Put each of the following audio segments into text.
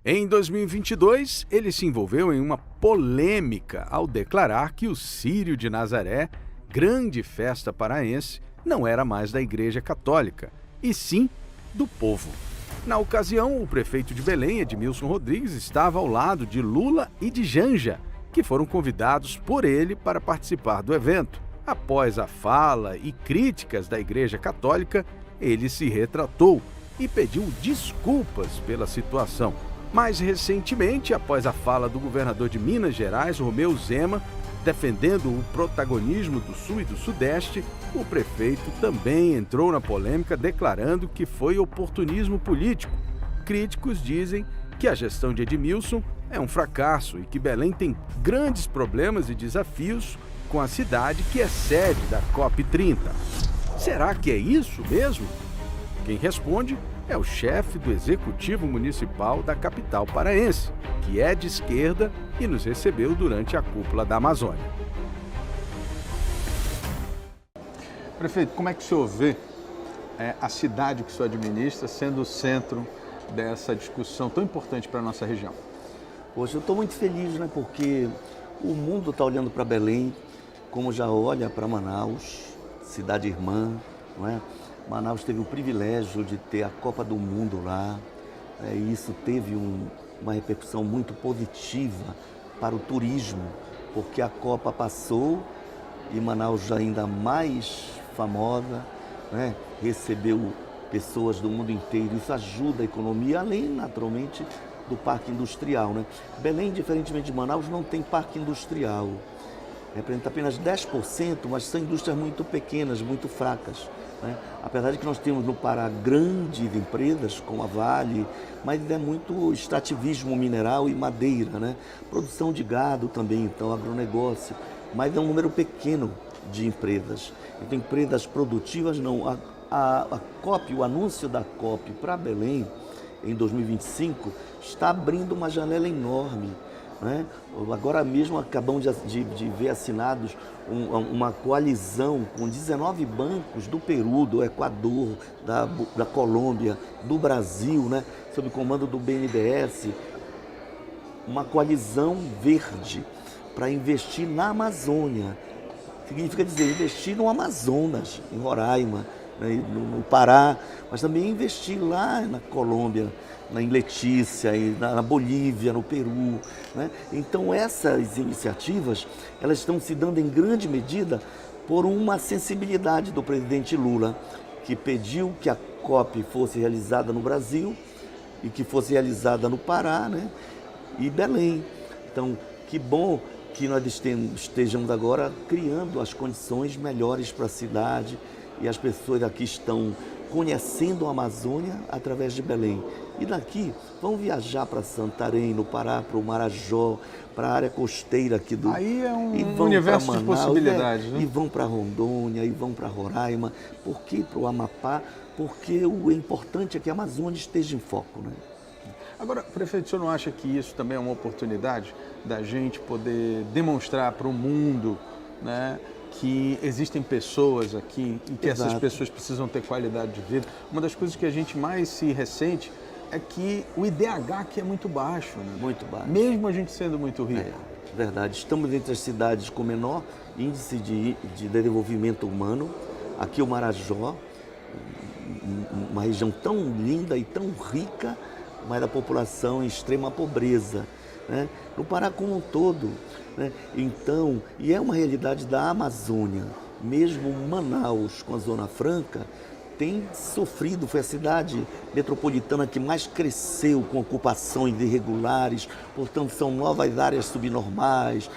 Em 2022, ele se envolveu em uma polêmica ao declarar que o Círio de Nazaré, grande festa paraense, não era mais da Igreja Católica, e sim do povo. Na ocasião, o prefeito de Belém, Edmilson Rodrigues, estava ao lado de Lula e de Janja, que foram convidados por ele para participar do evento. Após a fala e críticas da Igreja Católica, ele se retratou e pediu desculpas pela situação. Mais recentemente, após a fala do governador de Minas Gerais, Romeu Zema, defendendo o protagonismo do Sul e do Sudeste, o prefeito também entrou na polêmica declarando que foi oportunismo político. Críticos dizem que a gestão de Edmilson é um fracasso e que Belém tem grandes problemas e desafios com a cidade que é sede da COP30. Será que é isso mesmo? Quem responde é o chefe do Executivo Municipal da capital paraense, que é de esquerda e nos recebeu durante a cúpula da Amazônia. Prefeito, como é que o senhor vê a cidade que o senhor administra sendo o centro dessa discussão tão importante para a nossa região? Poxa, eu estou muito feliz, né? Porque o mundo está olhando para Belém, como já olha para Manaus, cidade irmã, não é? Manaus teve o privilégio de ter a Copa do Mundo lá, e isso teve uma repercussão muito positiva para o turismo, porque a Copa passou e Manaus já ainda mais famosa, né? Recebeu pessoas do mundo inteiro, isso ajuda a economia, além naturalmente do parque industrial, né? Belém, diferentemente de Manaus, não tem parque industrial, representa apenas 10%, mas são indústrias muito pequenas, muito fracas, né? Apesar de que nós temos no Pará grandes empresas, como a Vale, mas é muito extrativismo mineral e madeira, né? Produção de gado também, então agronegócio, mas é um número pequeno de empresas. Então, empresas produtivas não. A COP, o anúncio da COP para Belém, em 2025, está abrindo uma janela enorme, né? Agora mesmo acabamos de ver assinados uma coalizão com 19 bancos do Peru, do Equador, da Colômbia, do Brasil, né? Sob comando do BNDES, uma coalizão verde para investir na Amazônia. Significa dizer, investir no Amazonas, em Roraima, né, no Pará, mas também investir lá na Colômbia, em Letícia, na Bolívia, no Peru, né? Então essas iniciativas, elas estão se dando em grande medida por uma sensibilidade do presidente Lula, que pediu que a COP fosse realizada no Brasil e que fosse realizada no Pará, né? E Belém. Então, que bom que nós estejamos agora criando as condições melhores para a cidade, e as pessoas aqui estão conhecendo a Amazônia através de Belém. E daqui vão viajar para Santarém, no Pará, para o Marajó, para a área costeira aqui do... Aí é um universo de possibilidades, né? E vão para Rondônia, e vão para Roraima, porque para o Amapá, porque o importante é que a Amazônia esteja em foco, né? Agora, prefeito, o senhor não acha que isso também é uma oportunidade da gente poder demonstrar para o mundo, né, que existem pessoas aqui e que essas pessoas precisam ter qualidade de vida? Uma das coisas que a gente mais se ressente é que o IDH aqui é muito baixo, né? Muito baixo. Mesmo a gente sendo muito rico. É verdade. Estamos entre as cidades com menor índice de desenvolvimento humano. Aqui o Marajó, uma região tão linda e tão rica, mas a população em extrema pobreza, né? No Pará como um todo, né? Então, e é uma realidade da Amazônia, mesmo Manaus, com a Zona Franca, tem sofrido, foi a cidade metropolitana que mais cresceu com ocupações irregulares, portanto são novas áreas subnormais,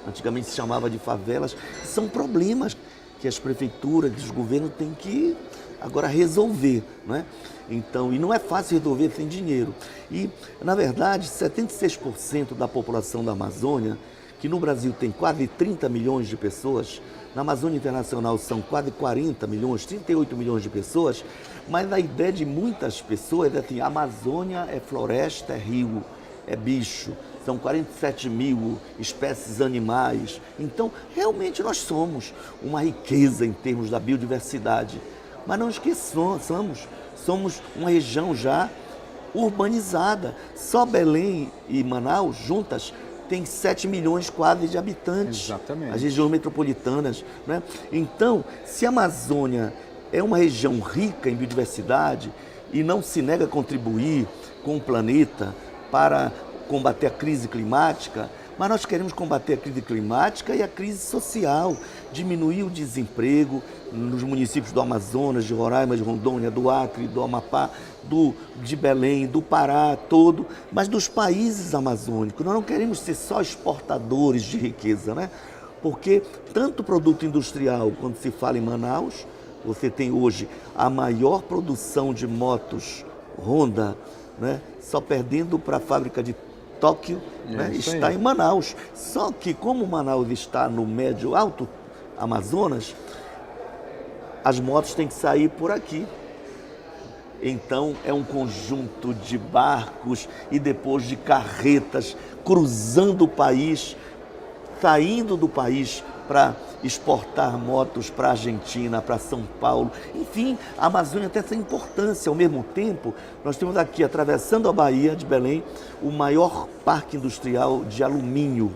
antigamente se chamava de favelas, são problemas que as prefeituras, que os governos têm que agora resolver, né? Então, e não é fácil resolver sem dinheiro. E, na verdade, 76% da população da Amazônia, que no Brasil tem quase 30 milhões de pessoas, na Amazônia Internacional são quase 40 milhões, 38 milhões de pessoas, mas a ideia de muitas pessoas é assim, a Amazônia é floresta, é rio, é bicho, são 47 mil espécies animais. Então, realmente nós somos uma riqueza em termos da biodiversidade. Mas não esqueçamos, somos uma região já urbanizada. Só Belém e Manaus, juntas, tem 7 milhões quase de habitantes. Exatamente. As regiões metropolitanas, né? Então, se a Amazônia é uma região rica em biodiversidade e não se nega a contribuir com o planeta para combater a crise climática, mas nós queremos combater a crise climática e a crise social, diminuir o desemprego nos municípios do Amazonas, de Roraima, de Rondônia, do Acre, do Amapá, de Belém, do Pará todo, mas dos países amazônicos. Nós não queremos ser só exportadores de riqueza, né? Porque tanto produto industrial, quando se fala em Manaus, você tem hoje a maior produção de motos Honda, né? Só perdendo para a fábrica de Tóquio, né? Está em Manaus. Só que como Manaus está no médio alto Amazonas, as motos têm que sair por aqui. Então é um conjunto de barcos e depois de carretas cruzando o país, saindo do país para exportar motos para a Argentina, para São Paulo. Enfim, a Amazônia tem essa importância. Ao mesmo tempo, nós temos aqui, atravessando a Bahia de Belém, o maior parque industrial de alumínio.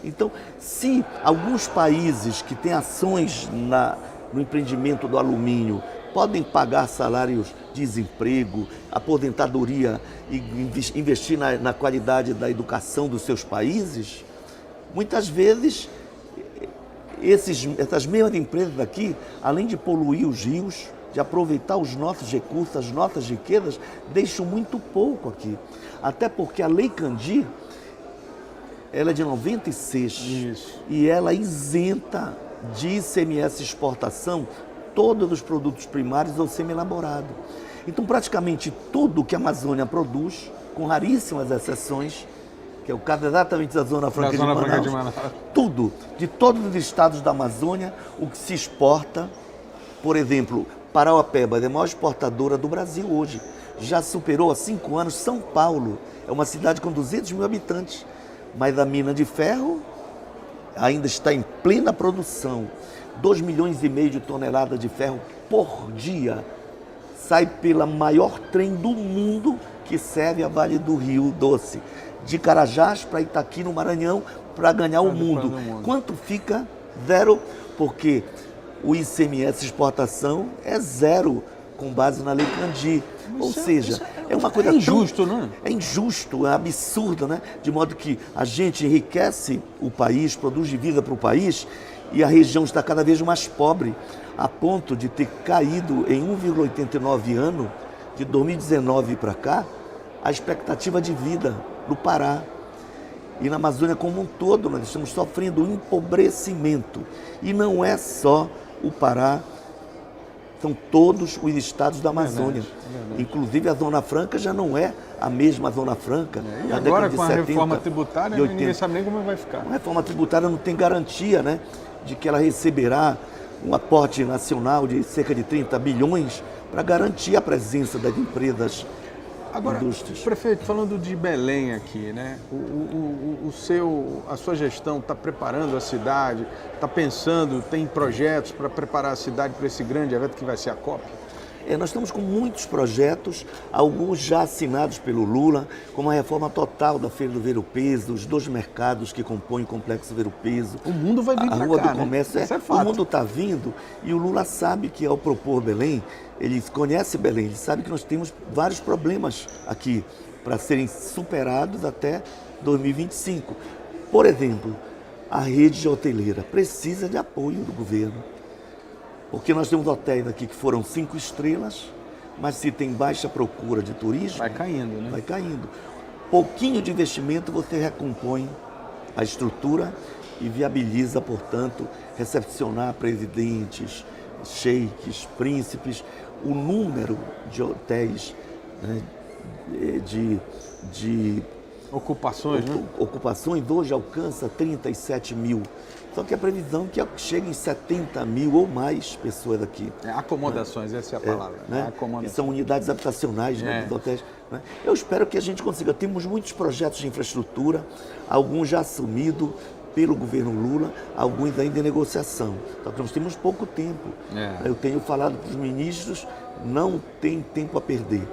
Então, se alguns países que têm ações no empreendimento do alumínio podem pagar salários de desemprego, aposentadoria e investir na qualidade da educação dos seus países, muitas vezes essas mesmas empresas aqui, além de poluir os rios, de aproveitar os nossos recursos, as nossas riquezas, deixam muito pouco aqui. Até porque a Lei Candir, ela é de 96. Isso. E ela isenta de ICMS exportação todos os produtos primários ou semi-elaborados. Então, praticamente tudo que a Amazônia produz, com raríssimas exceções, que é o caso exatamente da Zona Franca de Manaus, tudo, de todos os estados da Amazônia, o que se exporta, por exemplo, Parauapebas é a maior exportadora do Brasil hoje. Já superou há 5 anos São Paulo, é uma cidade com 200 mil habitantes, mas a mina de ferro ainda está em plena produção. 2,5 milhões de toneladas de ferro por dia sai pela maior trem do mundo que serve a Vale do Rio Doce, de Carajás para Itaqui, no Maranhão, para ganhar o mundo. Quanto fica? Zero, porque o ICMS exportação é zero, com base na Lei Candir. Ou seja, é uma coisa injusto, não é? É injusto, é absurdo, né? De modo que a gente enriquece o país, produz divisa para o país, e a região está cada vez mais pobre, a ponto de ter caído em 1,89 ano, de 2019 para cá, a expectativa de vida no Pará. E na Amazônia como um todo, nós estamos sofrendo um empobrecimento. E não é só o Pará, são todos os estados da Amazônia. Verdade. Inclusive a Zona Franca já não é a mesma Zona Franca. E agora com a reforma tributária, ninguém sabe nem como vai ficar. A reforma tributária não tem garantia, né, de que ela receberá um aporte nacional de cerca de 30 bilhões para garantir a presença das empresas. Agora, prefeito, falando de Belém aqui, né? A sua gestão está preparando a cidade, está pensando, tem projetos para preparar a cidade para esse grande evento que vai ser a COP? Nós estamos com muitos projetos, alguns já assinados pelo Lula, como a reforma total da Feira do Ver-o-Peso, os 2 mercados que compõem o Complexo Ver-o-Peso. O mundo vai vir para cá, a Rua do Comércio, Isso é fato. O mundo está vindo e o Lula sabe que ao propor Belém, ele conhece Belém, ele sabe que nós temos vários problemas aqui para serem superados até 2025. Por exemplo, a rede hoteleira precisa de apoio do governo. Porque nós temos hotéis aqui que foram 5 estrelas, mas se tem baixa procura de turismo... Vai caindo, né? Vai caindo. Pouquinho de investimento você recompõe a estrutura e viabiliza, portanto, recepcionar presidentes, sheiks, príncipes. O número de hotéis, né, de ocupações, né? Ocupações hoje alcança 37 mil. Só que a previsão é que chegue em 70 mil ou mais pessoas aqui. Acomodações, essa é a palavra. Né? Que são unidades habitacionais, né, dos hotéis. Né? Eu espero que a gente consiga. Temos muitos projetos de infraestrutura, alguns já assumidos pelo governo Lula, alguns ainda em negociação. Só que nós temos pouco tempo. Eu tenho falado para os ministros, não tem tempo a perder.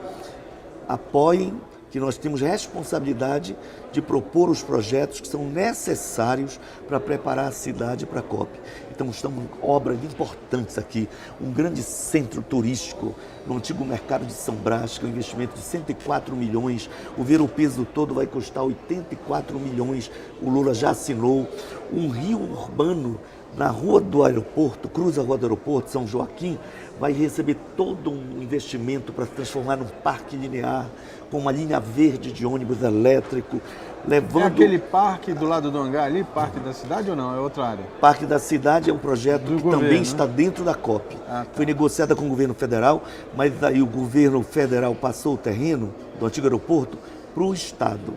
apoiem, que nós temos responsabilidade de propor os projetos que são necessários para preparar a cidade para a COP. Então, estamos com obras importantes aqui, um grande centro turístico no antigo mercado de São Brás, que é um investimento de 104 milhões, o ver o peso todo vai custar 84 milhões, o Lula já assinou, um rio urbano na rua do aeroporto, cruza a rua do aeroporto, São Joaquim, vai receber todo um investimento para se transformar num parque linear, com uma linha verde de ônibus elétrico, levando... É aquele parque do lado do hangar ali, Parque da Cidade ou não? É outra área? Parque da Cidade é um projeto que também está dentro da COP. Tá. Foi negociada com o governo federal, mas aí o governo federal passou o terreno do antigo aeroporto para o Estado.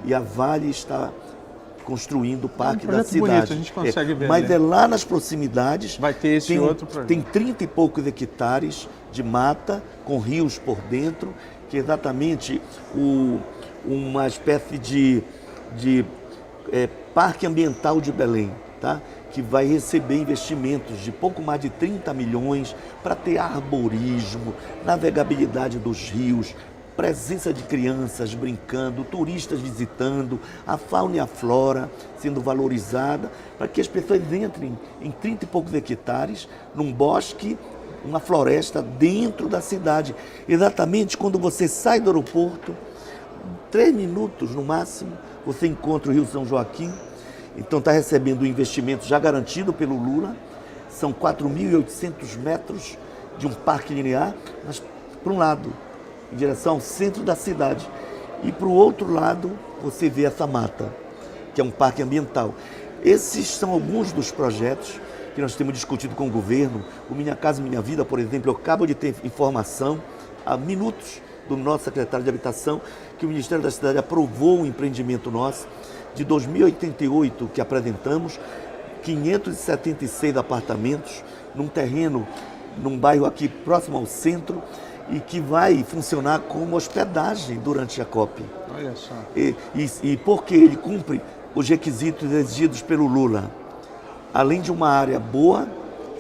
E a Vale está construindo o Parque da Cidade. Bonito, a gente consegue ver. Mas é lá nas proximidades. Vai ter esse outro projeto. Tem 30 e poucos hectares de mata, com rios por dentro, que é exatamente uma espécie de parque ambiental de Belém, tá? Que vai receber investimentos de pouco mais de 30 milhões para ter arborismo, navegabilidade dos rios, presença de crianças brincando, turistas visitando, a fauna e a flora sendo valorizada, para que as pessoas entrem em 30 e poucos hectares, num bosque, uma floresta dentro da cidade. Exatamente quando você sai do aeroporto, 3 minutos no máximo, você encontra o Rio São Joaquim. Então está recebendo um investimento já garantido pelo Lula, são 4.800 metros de um parque linear, mas para um lado, em direção ao centro da cidade. E para o outro lado, você vê essa mata, que é um parque ambiental. Esses são alguns dos projetos que nós temos discutido com o governo. O Minha Casa Minha Vida, por exemplo, eu acabo de ter informação, há minutos, do nosso secretário de Habitação, que o Ministério da Cidade aprovou um empreendimento nosso, de 2088 que apresentamos, 576 apartamentos, num terreno, num bairro aqui próximo ao centro, e que vai funcionar como hospedagem durante a COP. Olha só. E porque ele cumpre os requisitos exigidos pelo Lula, além de uma área boa,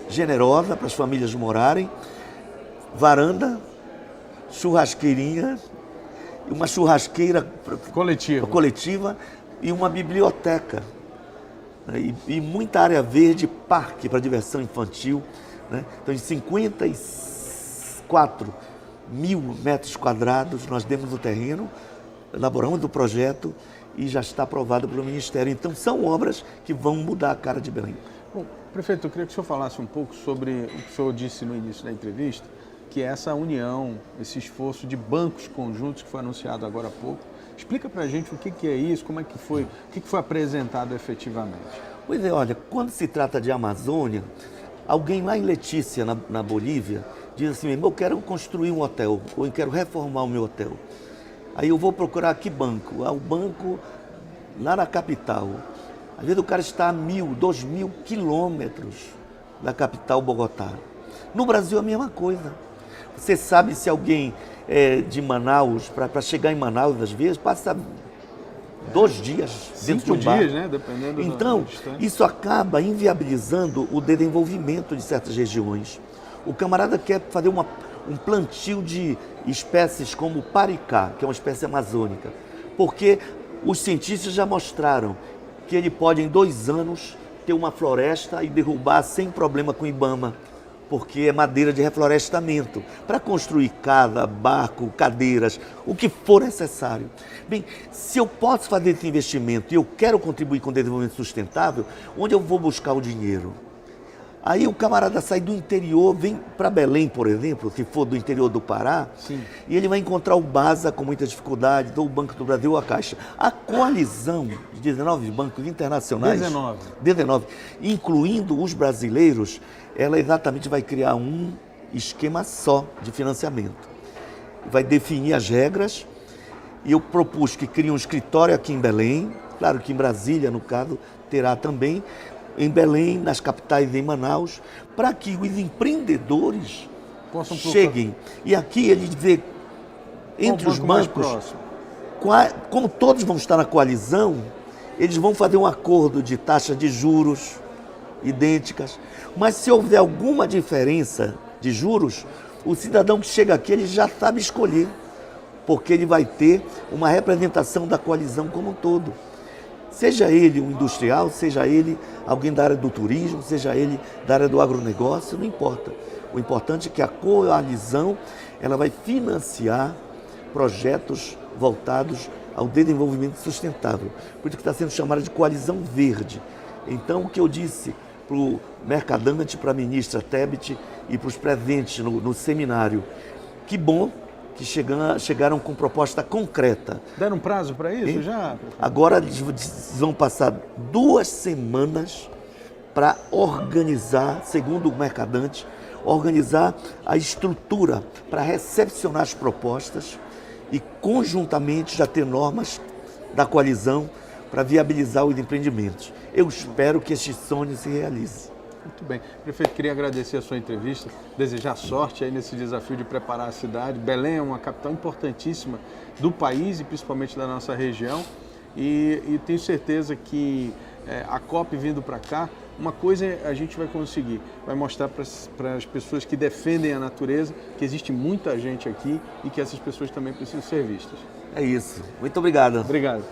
generosa para as famílias morarem, varanda, churrasqueirinha, uma churrasqueira coletiva e uma biblioteca, né? E muita área verde, parque para diversão infantil, né? Então, em 54 mil metros quadrados, nós demos o terreno, elaboramos o projeto e já está aprovado pelo Ministério. Então, são obras que vão mudar a cara de Belém. Bom, prefeito, eu queria que o senhor falasse um pouco sobre o que o senhor disse no início da entrevista, que é essa união, esse esforço de bancos conjuntos que foi anunciado agora há pouco. Explica para a gente o que é isso, como é que foi, o que foi apresentado efetivamente. Pois é, olha, quando se trata de Amazônia, alguém lá em Letícia, na Bolívia, diz assim, eu quero construir um hotel, ou eu quero reformar o meu hotel. Aí eu vou procurar que banco? O banco lá na capital. Às vezes o cara está a 1.000, 2.000 quilômetros da capital Bogotá. No Brasil é a mesma coisa. Você sabe se alguém de Manaus, para chegar em Manaus, às vezes, passa 2 dias dentro de um bar. 5 dias, né? Dependendo então, isso acaba inviabilizando o desenvolvimento de certas regiões. O camarada quer fazer um plantio de espécies como o paricá, que é uma espécie amazônica, porque os cientistas já mostraram que ele pode, em 2 anos, ter uma floresta e derrubar sem problema com o IBAMA, porque é madeira de reflorestamento, para construir casa, barco, cadeiras, o que for necessário. Bem, se eu posso fazer esse investimento e eu quero contribuir com o desenvolvimento sustentável, onde eu vou buscar o dinheiro? Aí o camarada sai do interior, vem para Belém, por exemplo, se for do interior do Pará, sim, e ele vai encontrar o BASA com muita dificuldade, ou o Banco do Brasil ou a Caixa. A coalizão de 19 bancos internacionais, 19, incluindo os brasileiros, ela exatamente vai criar um esquema só de financiamento. Vai definir as regras, e eu propus que crie um escritório aqui em Belém, claro que em Brasília, no caso, terá também, em Belém, nas capitais em Manaus, para que os empreendedores cheguem. E aqui eles vê entre os bancos, como todos vão estar na coalizão, eles vão fazer um acordo de taxa de juros idênticas. Mas se houver alguma diferença de juros, o cidadão que chega aqui ele já sabe escolher porque ele vai ter uma representação da coalizão como um todo. Seja ele um industrial, seja ele alguém da área do turismo, seja ele da área do agronegócio, não importa. O importante é que a coalizão ela vai financiar projetos voltados ao desenvolvimento sustentável. Por isso que está sendo chamada de coalizão verde. Então, o que eu disse para o Mercadante, para a ministra Tebet e para os presentes no seminário, que bom que chegaram com proposta concreta. Deram um prazo para isso já? Agora eles vão passar 2 semanas para organizar, segundo o Mercadante, organizar a estrutura para recepcionar as propostas e conjuntamente já ter normas da coalizão para viabilizar os empreendimentos. Eu espero que este sonho se realize. Muito bem. Prefeito, queria agradecer a sua entrevista, desejar sorte aí nesse desafio de preparar a cidade. Belém é uma capital importantíssima do país e principalmente da nossa região. E tenho certeza que a COP vindo para cá, uma coisa a gente vai conseguir, vai mostrar para as pessoas que defendem a natureza que existe muita gente aqui e que essas pessoas também precisam ser vistas. É isso. Muito obrigado. Obrigado.